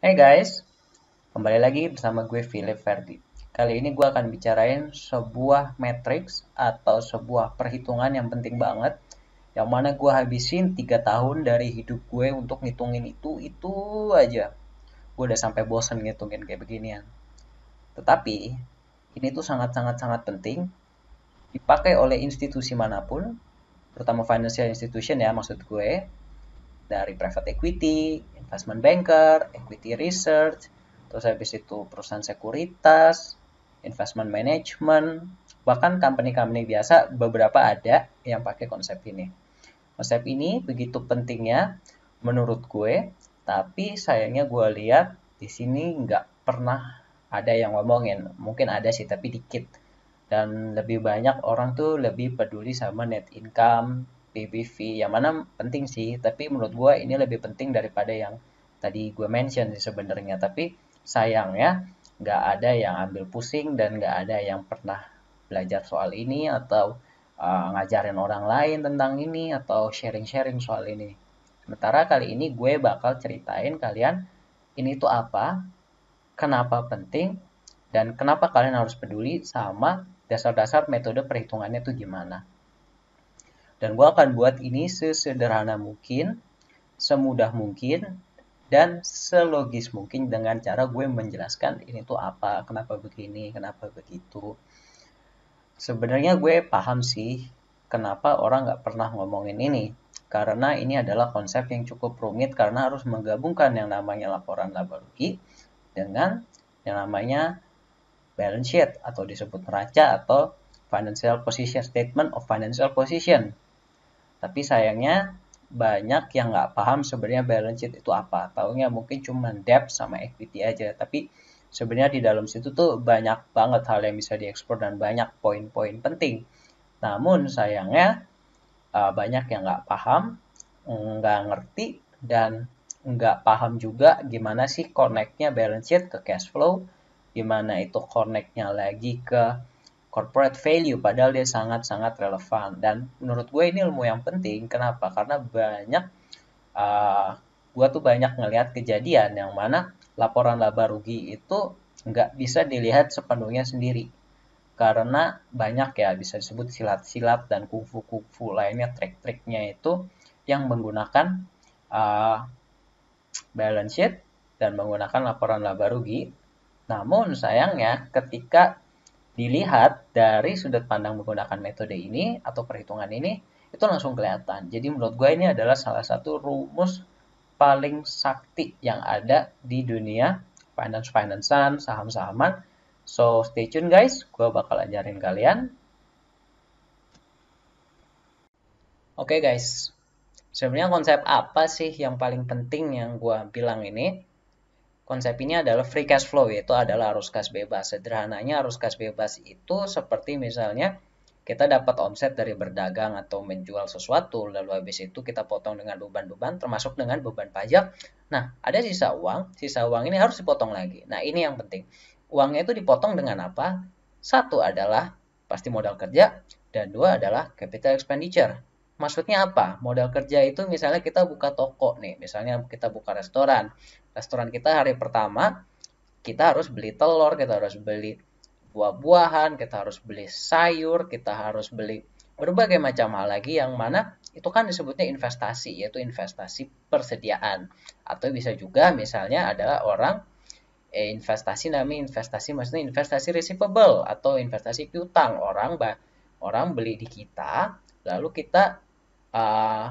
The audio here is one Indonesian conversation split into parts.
Hey guys, kembali lagi bersama gue Philip Ferdi. Kali ini gue akan bicarain sebuah matriks atau sebuah perhitungan yang penting banget, yang mana gue habisin 3 tahun dari hidup gue untuk ngitungin itu aja. Gue udah sampai bosen ngitungin kayak beginian. Tetapi ini tuh sangat penting dipakai oleh institusi manapun, terutama financial institution ya maksud gue, dari private equity, investment banker, equity research, terus habis itu perusahaan sekuritas, investment management, bahkan company-company biasa beberapa ada yang pakai konsep ini. Konsep ini begitu pentingnya menurut gue, tapi sayangnya gue lihat di sini nggak pernah ada yang ngomongin. Mungkin ada sih, tapi dikit. Dan lebih banyak orang tuh lebih peduli sama net income, PBV, yang mana penting sih, tapi menurut gue ini lebih penting daripada yang tadi gue mention sih sebenarnya. Tapi sayangnya nggak ada yang ambil pusing dan nggak ada yang pernah belajar soal ini atau ngajarin orang lain tentang ini atau sharing-sharing soal ini. Sementara kali ini gue bakal ceritain kalian ini tuh apa, kenapa penting, dan kenapa kalian harus peduli sama dasar-dasar metode perhitungannya tuh gimana. Dan gue akan buat ini sesederhana mungkin, semudah mungkin, dan selogis mungkin dengan cara gue menjelaskan ini tuh apa, kenapa begini, kenapa begitu. Sebenarnya gue paham sih kenapa orang nggak pernah ngomongin ini. Karena ini adalah konsep yang cukup rumit karena harus menggabungkan yang namanya laporan laba rugi dengan yang namanya balance sheet atau disebut neraca atau financial position statement of financial position. Tapi sayangnya banyak yang nggak paham sebenarnya balance sheet itu apa. Taunya mungkin cuma debt sama equity aja. Tapi sebenarnya di dalam situ tuh banyak banget hal yang bisa diekspor dan banyak poin-poin penting. Namun sayangnya banyak yang nggak paham, nggak ngerti, dan nggak paham juga gimana sih connect-nya balance sheet ke cash flow, gimana itu connect-nya lagi ke corporate value, padahal dia sangat-sangat relevan. Dan menurut gue ini ilmu yang penting. Kenapa? Karena banyak, uh, gue tuh banyak ngelihat kejadian yang mana laporan laba rugi itu nggak bisa dilihat sepenuhnya sendiri karena banyak ya bisa disebut silat-silat dan kungfu-kungfu lainnya trik-triknya itu yang menggunakan uh, balance sheet dan menggunakan laporan laba rugi. Namun sayangnya ketika dilihat dari sudut pandang menggunakan metode ini atau perhitungan ini itu langsung kelihatan. Jadi menurut gue ini adalah salah satu rumus paling sakti yang ada di dunia finance-financean, saham-sahaman. So stay tune guys, gue bakal ajarin kalian. Oke guys, sebenarnya konsep apa sih yang paling penting yang gue bilang ini? Konsep ini adalah free cash flow, yaitu adalah arus kas bebas. Sederhananya arus kas bebas itu seperti misalnya kita dapat omset dari berdagang atau menjual sesuatu, lalu habis itu kita potong dengan beban-beban, termasuk dengan beban pajak. Nah, ada sisa uang ini harus dipotong lagi. Nah, ini yang penting. Uangnya itu dipotong dengan apa? Satu adalah pasti modal kerja, dan dua adalah capital expenditure. Maksudnya apa? Modal kerja itu misalnya kita buka toko nih, misalnya kita buka restoran. Restoran kita hari pertama, kita harus beli telur, kita harus beli buah-buahan, kita harus beli sayur, kita harus beli berbagai macam hal lagi yang mana itu kan disebutnya investasi, yaitu investasi persediaan. Atau bisa juga misalnya adalah orang investasi namanya investasi maksudnya investasi receivable atau investasi piutang. Orang beli di kita, lalu kita uh,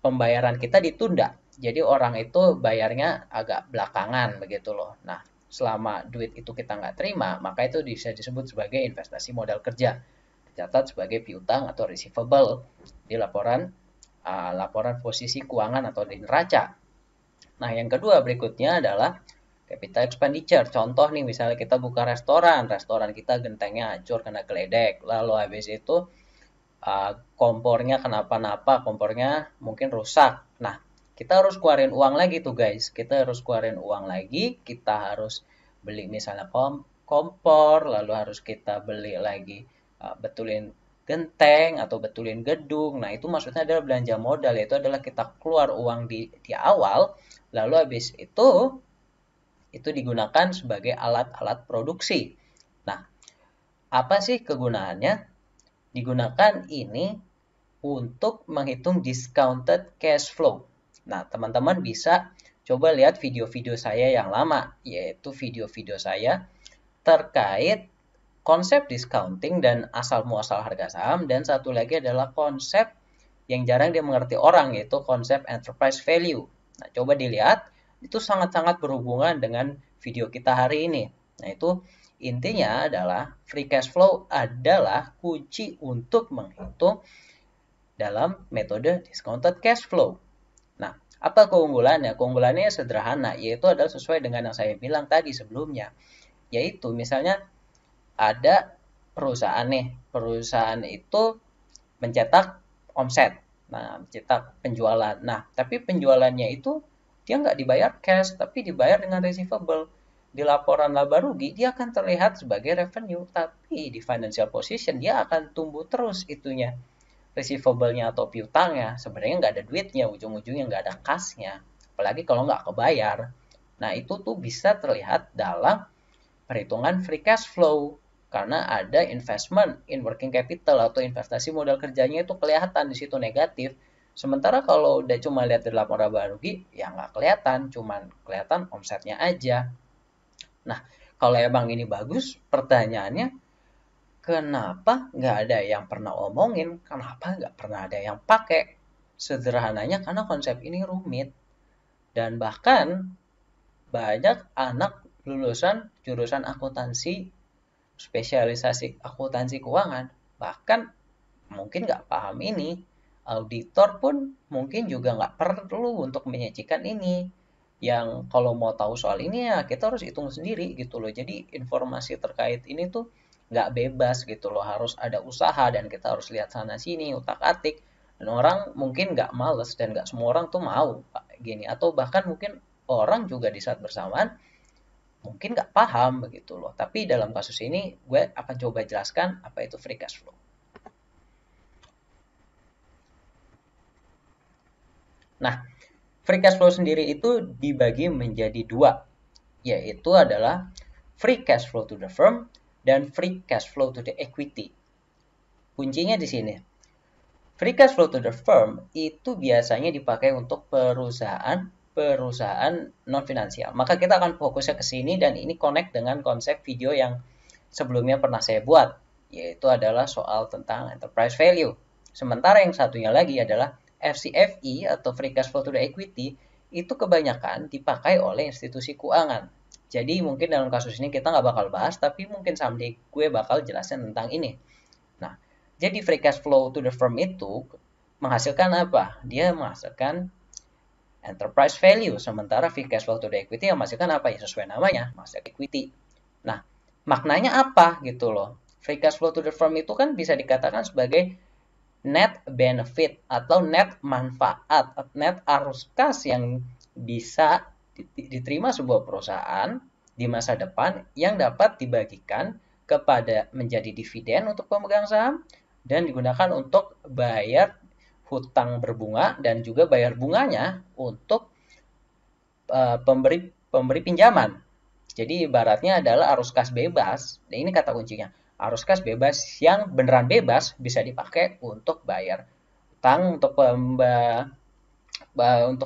pembayaran kita ditunda. Jadi orang itu bayarnya agak belakangan begitu loh. Nah, selama duit itu kita nggak terima, maka itu bisa disebut sebagai investasi modal kerja. Dicatat sebagai piutang atau receivable di laporan posisi keuangan atau di neraca. Nah, yang kedua berikutnya adalah capital expenditure. Contoh nih, misalnya kita buka restoran kita gentengnya hancur kena geledek, lalu habis itu kompornya kenapa-napa, kompornya mungkin rusak. Nah, kita harus keluarin uang lagi tuh guys. Kita harus keluarin uang lagi, kita harus beli misalnya kompor, lalu harus kita beli lagi betulin genteng atau betulin gedung. Nah, itu maksudnya adalah belanja modal, yaitu adalah kita keluar uang di awal, lalu habis itu itu digunakan sebagai alat-alat produksi. Nah, apa sih kegunaannya? Digunakan ini untuk menghitung discounted cash flow. Nah, teman-teman bisa coba lihat video-video saya yang lama, yaitu video-video saya terkait konsep discounting dan asal-muasal harga saham, dan satu lagi adalah konsep yang jarang dimengerti orang, yaitu konsep enterprise value. Nah, coba dilihat, itu sangat-sangat berhubungan dengan video kita hari ini. Nah, itu intinya adalah free cash flow adalah kunci untuk menghitung dalam metode discounted cash flow. Nah, apa keunggulannya? Keunggulannya sederhana, yaitu adalah sesuai dengan yang saya bilang tadi sebelumnya. Yaitu misalnya ada perusahaan nih, perusahaan itu mencetak omset, nah mencetak penjualan. Nah, tapi penjualannya itu dia nggak dibayar cash, tapi dibayar dengan receivable. Di laporan laba rugi dia akan terlihat sebagai revenue, tapi di financial position dia akan tumbuh terus itunya receivable-nya atau piutangnya. Sebenarnya nggak ada duitnya, ujung-ujungnya nggak ada kasnya, apalagi kalau nggak kebayar. Nah, itu tuh bisa terlihat dalam perhitungan free cash flow karena ada investment in working capital atau investasi modal kerjanya itu kelihatan di situ negatif. Sementara kalau udah cuma lihat dari laporan laba rugi, ya nggak kelihatan, cuman kelihatan omsetnya aja. Nah, kalau emang ini bagus, pertanyaannya, kenapa nggak ada yang pernah omongin? Kenapa nggak pernah ada yang pakai? Sederhananya karena konsep ini rumit. Dan bahkan banyak anak lulusan jurusan akuntansi, spesialisasi akuntansi keuangan, bahkan mungkin nggak paham ini. Auditor pun mungkin juga nggak perlu untuk menyajikan ini. Yang kalau mau tahu soal ini ya kita harus hitung sendiri gitu loh. Jadi informasi terkait ini tuh nggak bebas gitu loh. Harus ada usaha dan kita harus lihat sana sini, utak atik. Dan orang mungkin nggak males dan nggak semua orang tuh mau gini. Atau bahkan mungkin orang juga di saat bersamaan mungkin nggak paham begitu loh. Tapi dalam kasus ini gue akan coba jelaskan apa itu free cash flow. Nah, free cash flow sendiri itu dibagi menjadi dua, yaitu adalah free cash flow to the firm dan free cash flow to the equity. Kuncinya di sini. Free cash flow to the firm itu biasanya dipakai untuk perusahaan non finansial. Maka kita akan fokusnya ke sini dan ini connect dengan konsep video yang sebelumnya pernah saya buat, yaitu adalah soal tentang enterprise value. Sementara yang satunya lagi adalah FCFE atau free cash flow to the equity itu kebanyakan dipakai oleh institusi keuangan. Jadi mungkin dalam kasus ini kita nggak bakal bahas, tapi mungkin someday gue bakal jelasin tentang ini. Nah, jadi free cash flow to the firm itu menghasilkan apa? Dia menghasilkan enterprise value, sementara free cash flow to the equity yang menghasilkan apa? Ya sesuai namanya, menghasilkan equity. Nah, maknanya apa gitu loh? Free cash flow to the firm itu kan bisa dikatakan sebagai net benefit atau net manfaat, net arus kas yang bisa diterima sebuah perusahaan di masa depan yang dapat dibagikan kepada menjadi dividen untuk pemegang saham dan digunakan untuk bayar hutang berbunga dan juga bayar bunganya untuk pemberi pinjaman. Jadi ibaratnya adalah arus kas bebas. Nah, ini kata kuncinya. Arus kas bebas yang beneran bebas bisa dipakai untuk bayar hutang untuk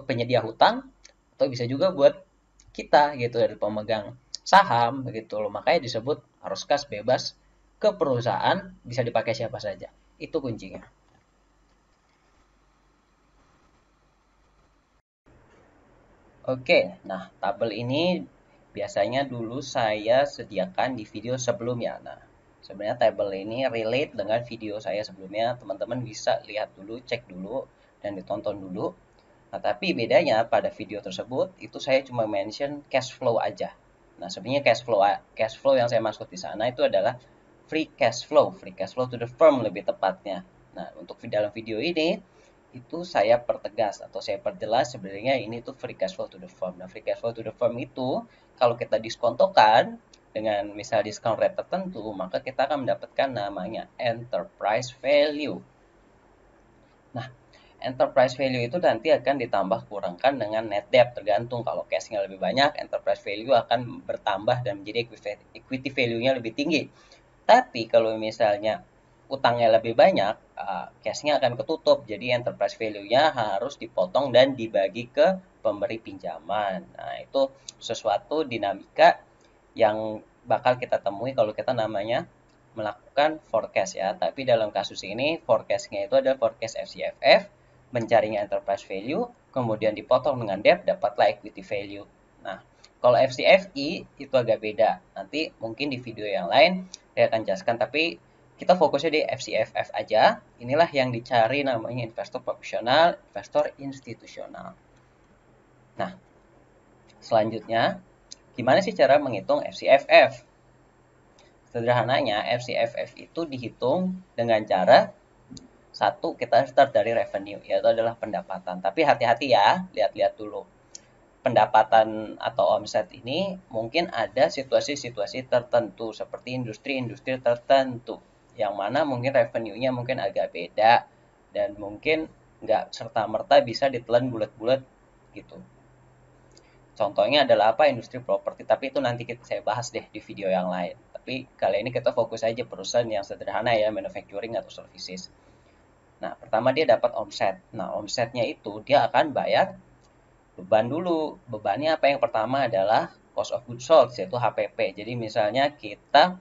penyedia hutang atau bisa juga buat kita gitu dari pemegang saham begitu loh. Makanya disebut arus kas bebas ke perusahaan, bisa dipakai siapa saja. Itu kuncinya. Oke, nah tabel ini biasanya dulu saya sediakan di video sebelumnya. Nah, sebenarnya tabel ini relate dengan video saya sebelumnya. Teman-teman bisa lihat dulu, cek dulu, dan ditonton dulu. Nah, tapi bedanya pada video tersebut itu saya cuma mention cash flow aja. Nah, sebenarnya cash flow yang saya maksud di sana itu adalah free cash flow to the firm lebih tepatnya. Nah, untuk dalam video ini itu saya pertegas atau saya perjelas sebenarnya ini tuh free cash flow to the firm. Nah, free cash flow to the firm itu kalau kita diskontokan dengan misal discount rate tertentu, maka kita akan mendapatkan namanya enterprise value. Nah, enterprise value itu nanti akan ditambah kurangkan dengan net debt, tergantung. Kalau cashnya lebih banyak, enterprise value akan bertambah dan menjadi equity value-nya lebih tinggi. Tapi kalau misalnya utangnya lebih banyak, cashnya akan ketutup. Jadi enterprise value-nya harus dipotong dan dibagi ke pemberi pinjaman. Nah, itu sesuatu dinamika yang bakal kita temui kalau kita namanya melakukan forecast ya. Tapi dalam kasus ini forecastnya itu ada forecast FCFF, mencarinya enterprise value, kemudian dipotong dengan debt, dapatlah equity value. Nah, kalau FCFI itu agak beda. Nanti mungkin di video yang lain saya akan jelaskan, tapi kita fokusnya di FCFF aja. Inilah yang dicari namanya investor profesional, investor institusional. Nah, selanjutnya, gimana sih cara menghitung FCFF? Sederhananya, FCFF itu dihitung dengan cara satu, kita start dari revenue, yaitu adalah pendapatan. Tapi hati-hati ya, lihat-lihat dulu. Pendapatan atau omset ini mungkin ada situasi-situasi tertentu, seperti industri-industri tertentu, yang mana mungkin revenue-nya mungkin agak beda, dan mungkin nggak serta-merta bisa ditelan bulat-bulat gitu. Contohnya adalah apa? Industri properti, tapi itu nanti saya bahas deh di video yang lain. Tapi kali ini kita fokus aja perusahaan yang sederhana ya, manufacturing atau services. Nah, pertama dia dapat omset. Nah, omsetnya itu dia akan bayar beban dulu. Bebannya apa? Yang pertama adalah cost of goods sold, yaitu HPP. Jadi misalnya kita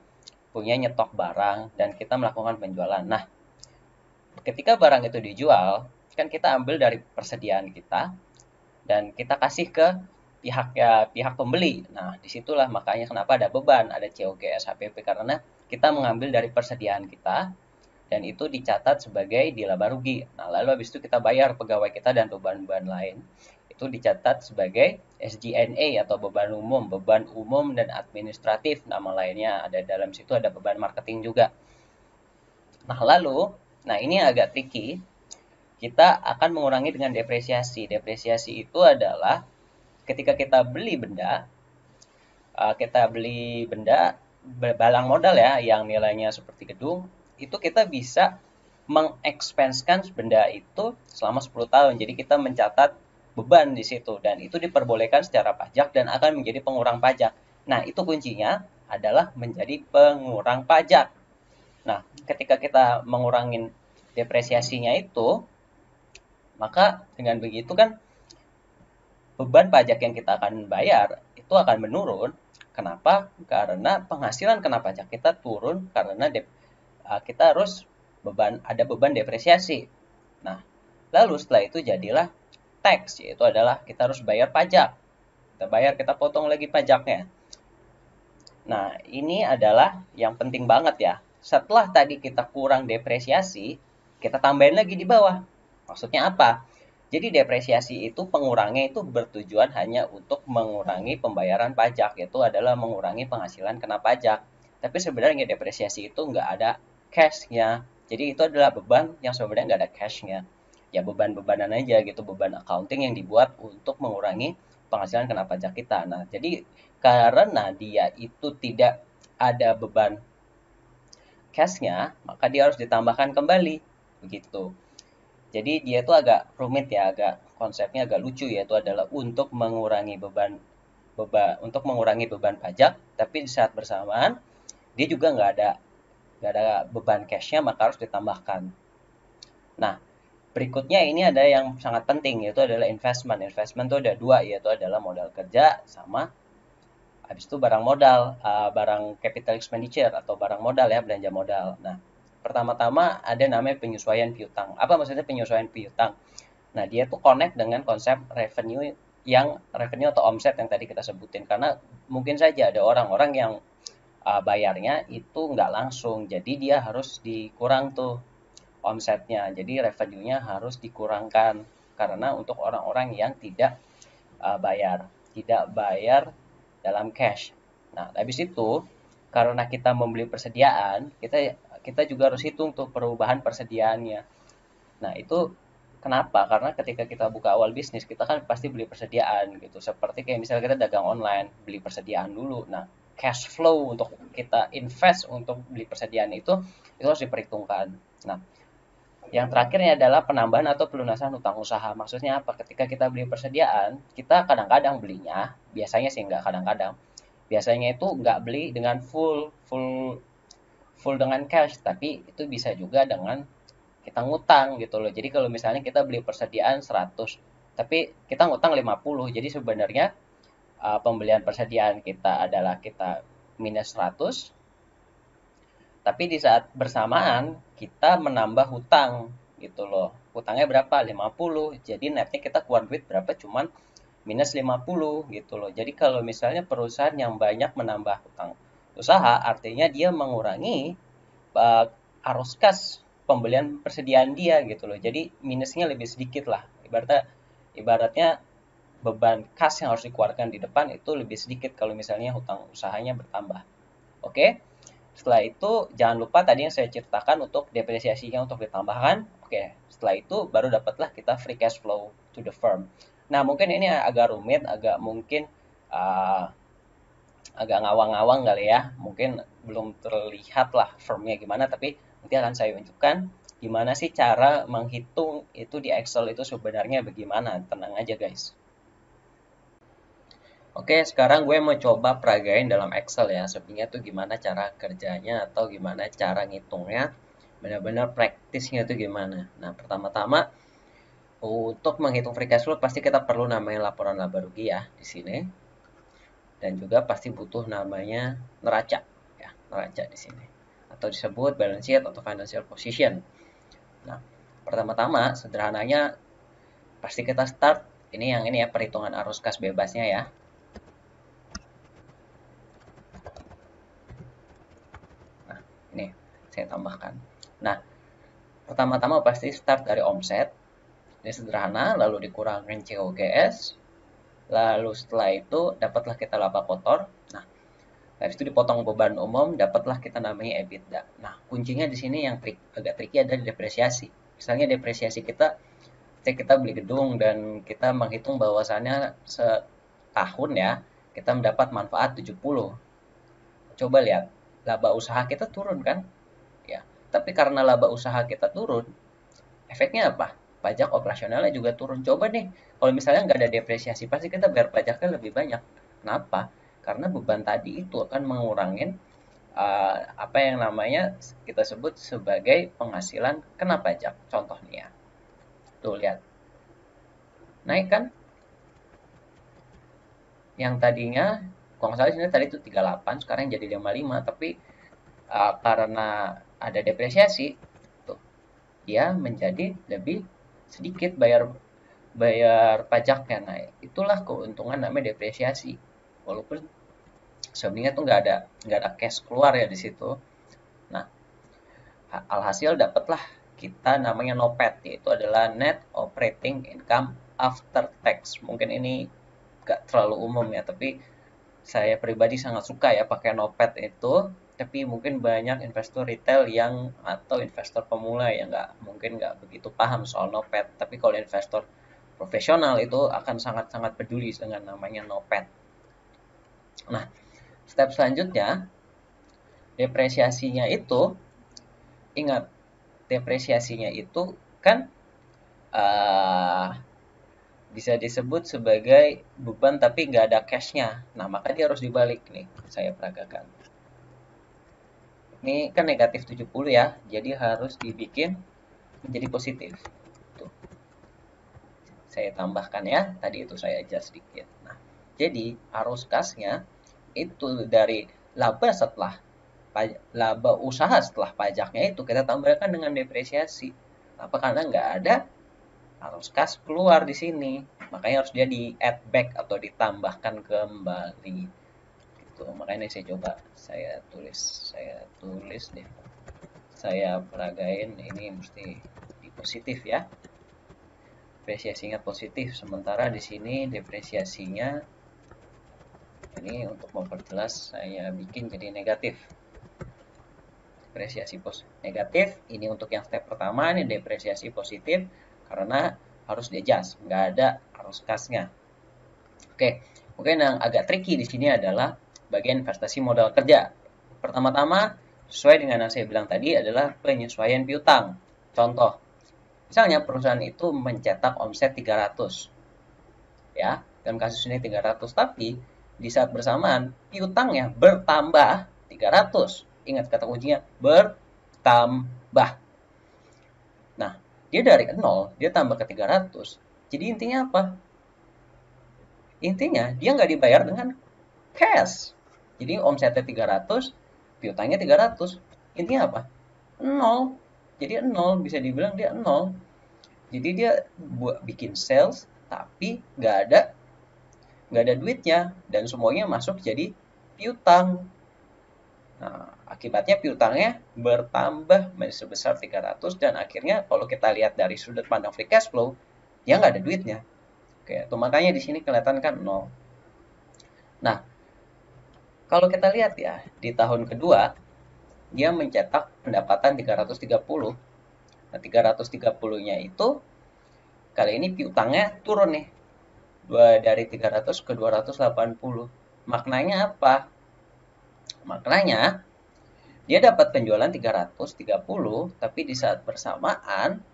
punya nyetok barang dan kita melakukan penjualan. Nah, ketika barang itu dijual, kan kita ambil dari persediaan kita dan kita kasih ke pihak pembeli. Nah, disitulah makanya kenapa ada beban, ada COGS HPP, karena kita mengambil dari persediaan kita dan itu dicatat sebagai laba rugi. Nah, lalu habis itu kita bayar pegawai kita dan beban-beban lain. Itu dicatat sebagai SG&A atau beban umum dan administratif, nama lainnya ada dalam situ, ada beban marketing juga. Nah, ini agak tricky. Kita akan mengurangi dengan depresiasi. Depresiasi itu adalah ketika kita beli benda, barang modal ya, yang nilainya seperti gedung, itu kita bisa mengexpenskan benda itu selama 10 tahun. Jadi kita mencatat beban di situ dan itu diperbolehkan secara pajak dan akan menjadi pengurang pajak. Nah, itu kuncinya adalah menjadi pengurang pajak. Nah, ketika kita mengurangin depresiasinya itu, maka dengan begitu kan beban pajak yang kita akan bayar itu akan menurun. Kenapa? Karena penghasilan kena pajak kita turun karena kita harus ada beban depresiasi. Nah, lalu setelah itu jadilah tax, yaitu adalah kita harus bayar pajak. Kita potong lagi pajaknya. Nah, ini adalah yang penting banget ya. Setelah tadi kita kurang depresiasi, kita tambahin lagi di bawah. Maksudnya apa? Jadi depresiasi itu pengurangnya itu bertujuan hanya untuk mengurangi pembayaran pajak, yaitu adalah mengurangi penghasilan kena pajak. Tapi sebenarnya depresiasi itu nggak ada cash-nya. Jadi itu adalah beban yang sebenarnya nggak ada cash-nya. Ya beban-bebanan aja gitu, beban accounting yang dibuat untuk mengurangi penghasilan kena pajak kita. Nah, jadi karena dia itu tidak ada beban cash-nya, maka dia harus ditambahkan kembali. Begitu. Jadi dia itu agak rumit ya, konsepnya agak lucu, yaitu adalah untuk mengurangi beban pajak, tapi di saat bersamaan dia juga nggak ada beban cashnya, maka harus ditambahkan. Nah, berikutnya ini ada yang sangat penting, yaitu adalah investment. Investment itu ada dua, yaitu adalah modal kerja sama habis itu barang modal, barang capital expenditure atau barang modal ya, belanja modal. Nah, pertama-tama ada namanya penyesuaian piutang. Apa maksudnya penyesuaian piutang? Nah, dia tuh connect dengan konsep revenue atau omset yang tadi kita sebutin. Karena mungkin saja ada orang-orang yang bayarnya itu nggak langsung. Jadi dia harus dikurang tuh omsetnya. Jadi revenue-nya harus dikurangkan. Karena untuk orang-orang yang tidak bayar dalam cash. Nah, habis itu karena kita membeli persediaan, kita juga harus hitung tuh perubahan persediaannya. Nah, itu kenapa? Karena ketika kita buka awal bisnis, kita kan pasti beli persediaan gitu. Seperti kayak misalnya kita dagang online, beli persediaan dulu. Nah, cash flow untuk kita invest untuk beli persediaan itu harus diperhitungkan. Nah, Yang terakhirnya adalah penambahan atau pelunasan hutang usaha. Maksudnya apa? Ketika kita beli persediaan, kita kadang-kadang belinya, biasanya sih nggak kadang-kadang, biasanya itu nggak beli dengan full full full dengan cash, tapi itu bisa juga dengan kita ngutang gitu loh. Jadi kalau misalnya kita beli persediaan 100, tapi kita ngutang 50, jadi sebenarnya pembelian persediaan kita adalah kita minus 100, tapi di saat bersamaan kita menambah hutang gitu loh. Hutangnya berapa? 50. Jadi netnya kita keluar duit berapa? Cuman minus 50 gitu loh. Jadi kalau misalnya perusahaan yang banyak menambah hutang usaha, artinya dia mengurangi arus kas pembelian persediaan dia gitu loh. Jadi minusnya lebih sedikit lah. Ibaratnya beban kas yang harus dikeluarkan di depan itu lebih sedikit kalau misalnya hutang usahanya bertambah. Oke. Setelah itu jangan lupa tadi yang saya ceritakan untuk depresiasinya untuk ditambahkan. Oke, setelah itu baru dapatlah kita free cash flow to the firm. Nah, mungkin ini agak rumit, agak mungkin uh, agak ngawang-ngawang kali ya. Mungkin belum terlihat lah firmnya gimana, tapi nanti akan saya tunjukkan gimana sih cara menghitung itu di Excel itu sebenarnya bagaimana. Tenang aja guys. Oke, sekarang gue mau coba peragain dalam Excel ya. Sebenarnya tuh gimana cara kerjanya atau gimana cara ngitungnya. Benar-benar praktisnya tuh gimana. Nah, pertama-tama untuk menghitung free cash flow pasti kita perlu namanya laporan laba rugi ya di sini. Dan juga pasti butuh namanya neraca ya, neraca di sini. Atau disebut balance sheet atau financial position. Nah, pertama-tama sederhananya pasti kita start ini yang ini ya perhitungan arus kas bebasnya ya. Ini saya tambahkan. Nah, pertama-tama pasti start dari omset. Ini sederhana, lalu dikurangin COGS. Lalu setelah itu dapatlah kita laba kotor. Nah, habis itu dipotong beban umum, dapatlah kita namanya EBITDA. Nah, kuncinya di sini yang agak tricky adalah depresiasi. Misalnya depresiasi kita, kita beli gedung dan kita menghitung bahwasannya setahun ya, kita mendapat manfaat 70. Coba lihat, laba usaha kita turun kan? Ya. Tapi karena laba usaha kita turun, efeknya apa? Pajak operasionalnya juga turun. Coba nih, kalau misalnya nggak ada depresiasi, pasti kita bayar pajaknya lebih banyak. Kenapa? Karena beban tadi itu akan mengurangin apa yang namanya kita sebut sebagai penghasilan kena pajak. Contohnya, tuh lihat, naik kan? Yang tadinya, kalau nggak salah sini tadi itu 38, sekarang jadi 55, tapi karena ada depresiasi, tuh dia menjadi lebih sedikit bayar bayar pajaknya. Nah, itulah keuntungan namanya depresiasi. Walaupun sebenarnya tuh nggak ada cash keluar ya di situ. Nah, alhasil dapatlah kita namanya NOPAT, yaitu adalah Net Operating Income After Tax. Mungkin ini nggak terlalu umum ya, tapi saya pribadi sangat suka ya pakai NOPAT itu. Tapi mungkin banyak investor retail yang atau investor pemula yang nggak begitu paham soal NOPAT. Tapi kalau investor profesional itu akan sangat-sangat peduli dengan namanya NOPAT. Nah, step selanjutnya, depresiasinya itu, ingat, depresiasinya itu kan uh, bisa disebut sebagai beban tapi nggak ada cashnya. Nah, maka dia harus dibalik nih, saya peragakan. Ini kan negatif 70 ya, jadi harus dibikin menjadi positif. Tuh, saya tambahkan ya, tadi itu saya adjust sedikit. Nah, jadi arus kasnya itu dari laba usaha setelah pajaknya itu kita tambahkan dengan depresiasi. Apa? Karena nggak ada arus kas keluar di sini, makanya harus dia di add back atau ditambahkan kembali. Gitu. Makanya saya coba saya tulis deh, saya peragain ini mesti di positif ya. Depresiasinya positif, sementara di sini depresiasinya ini untuk memperjelas saya bikin jadi negatif. Depresiasi negatif, ini untuk yang step pertama, ini depresiasi positif karena harus di-adjust, nggak ada arus kasnya. Oke, mungkin yang agak tricky di sini adalah bagian investasi modal kerja. Pertama-tama, sesuai dengan yang saya bilang tadi adalah penyesuaian piutang. Contoh, Misalnya perusahaan itu mencetak omset 300, ya, dalam kasus ini 300, tapi di saat bersamaan piutangnya bertambah 300. Ingat kata kuncinya bertambah. Nah, dia dari 0, dia tambah ke 300. Jadi intinya apa? Intinya dia nggak dibayar dengan cash. Jadi omsetnya 300, piutangnya 300. Intinya apa? 0. Jadi 0, bisa dibilang dia 0. Jadi dia buat bikin sales tapi nggak ada duitnya dan semuanya masuk jadi piutang. Nah, akibatnya piutangnya bertambah sebesar 300 dan akhirnya kalau kita lihat dari sudut pandang free cash flow, dia nggak ada duitnya. Oke, itu makanya di sini kelihatan kan 0. Nah, kalau kita lihat ya, di tahun kedua dia mencetak pendapatan 330. Nah, 330-nya itu kali ini piutangnya turun nih. Dari 300 ke 280. Maknanya apa? Maknanya dia dapat penjualan 330, tapi di saat bersamaan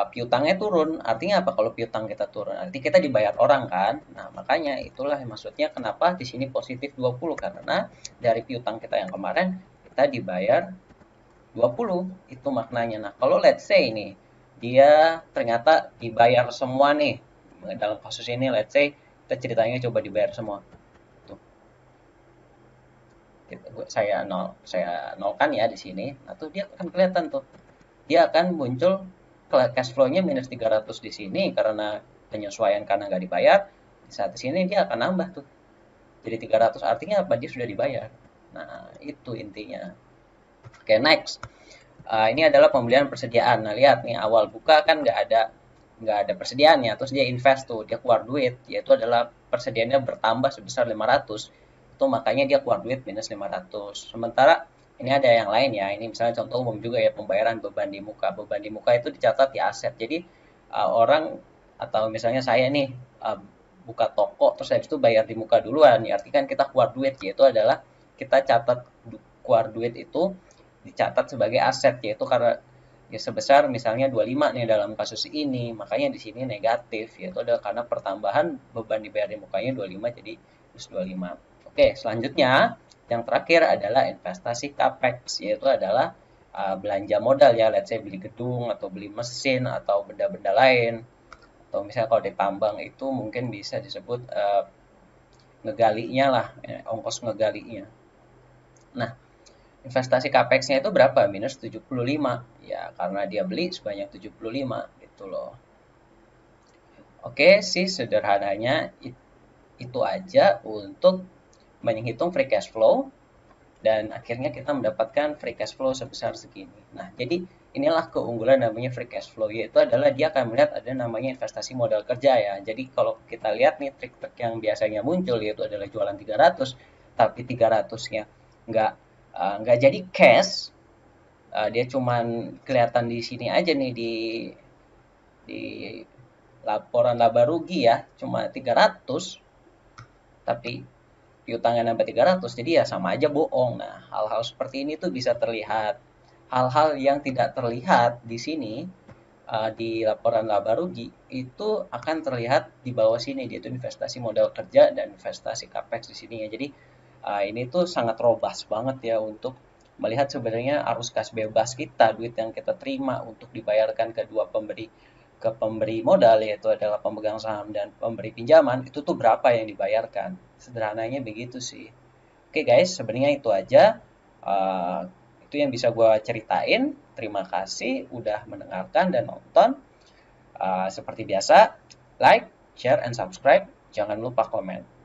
piutangnya turun. Artinya apa kalau piutang kita turun? Artinya kita dibayar orang kan? Nah, makanya itulah maksudnya kenapa di sini positif 20, karena dari piutang kita yang kemarin kita dibayar 20. Itu maknanya. Nah, kalau let's say nih dia ternyata dibayar semua nih. Dalam kasus ini let's say kita ceritanya coba dibayar semua. Tuh. Saya nolkan ya di sini. Nah, tuh dia akan kelihatan tuh. Dia akan muncul cash flow-nya minus 300 di sini karena penyesuaian karena nggak dibayar. Di saat di sini dia akan nambah tuh. Jadi 300 artinya apa? Dia sudah dibayar. Nah, itu intinya. Oke, next. Ini adalah pembelian persediaan. Nah, lihat nih awal buka kan nggak ada persediaannya, terus dia invest tuh, dia keluar duit, yaitu adalah persediaannya bertambah sebesar 500. Itu makanya dia keluar duit minus 500. Sementara ini ada yang lain ya, ini misalnya contoh umum juga ya, pembayaran beban di muka. Beban di muka itu dicatat di aset. Jadi orang atau misalnya saya nih buka toko terus habis itu bayar di muka duluan, ya artinya kan kita keluar duit, yaitu adalah kita catat keluar duit itu dicatat sebagai aset, yaitu karena ya sebesar misalnya 25 nih dalam kasus ini, makanya di sini negatif, yaitu adalah karena pertambahan beban dibayar di mukanya 25 jadi plus 25. Oke, selanjutnya yang terakhir adalah investasi capex, yaitu adalah belanja modal ya, let's say beli gedung atau beli mesin atau benda-benda lain, atau misalnya kalau di tambang itu mungkin bisa disebut ngegalinya lah, ongkos ngegalinya. Nah, investasi capex-nya itu berapa? Minus 75. Ya, karena dia beli sebanyak 75 gitu loh. Oke, sih sederhananya itu aja untuk menghitung free cash flow dan akhirnya kita mendapatkan free cash flow sebesar segini. Nah, jadi inilah keunggulan namanya free cash flow, yaitu adalah dia akan melihat ada namanya investasi modal kerja ya. Jadi kalau kita lihat nih trik-trik yang biasanya muncul yaitu adalah jualan 300 tapi 300-nya nggak jadi cash, dia cuman kelihatan di sini aja nih di laporan laba rugi ya cuma 300 tapi piutangnya nambah 300, jadi ya sama aja bohong. Nah, hal-hal seperti ini tuh bisa terlihat. Hal-hal yang tidak terlihat di sini di laporan laba rugi itu akan terlihat di bawah sini, yaitu investasi modal kerja dan investasi capex di sini ya. Jadi ini tuh sangat robust banget ya untuk melihat sebenarnya arus kas bebas kita, duit yang kita terima untuk dibayarkan ke pemberi modal, yaitu adalah pemegang saham dan pemberi pinjaman, itu tuh berapa yang dibayarkan. Sederhananya begitu sih. Oke guys, sebenarnya itu aja. Itu yang bisa gue ceritain. Terima kasih udah mendengarkan dan nonton. Seperti biasa, like, share, and subscribe. Jangan lupa komen.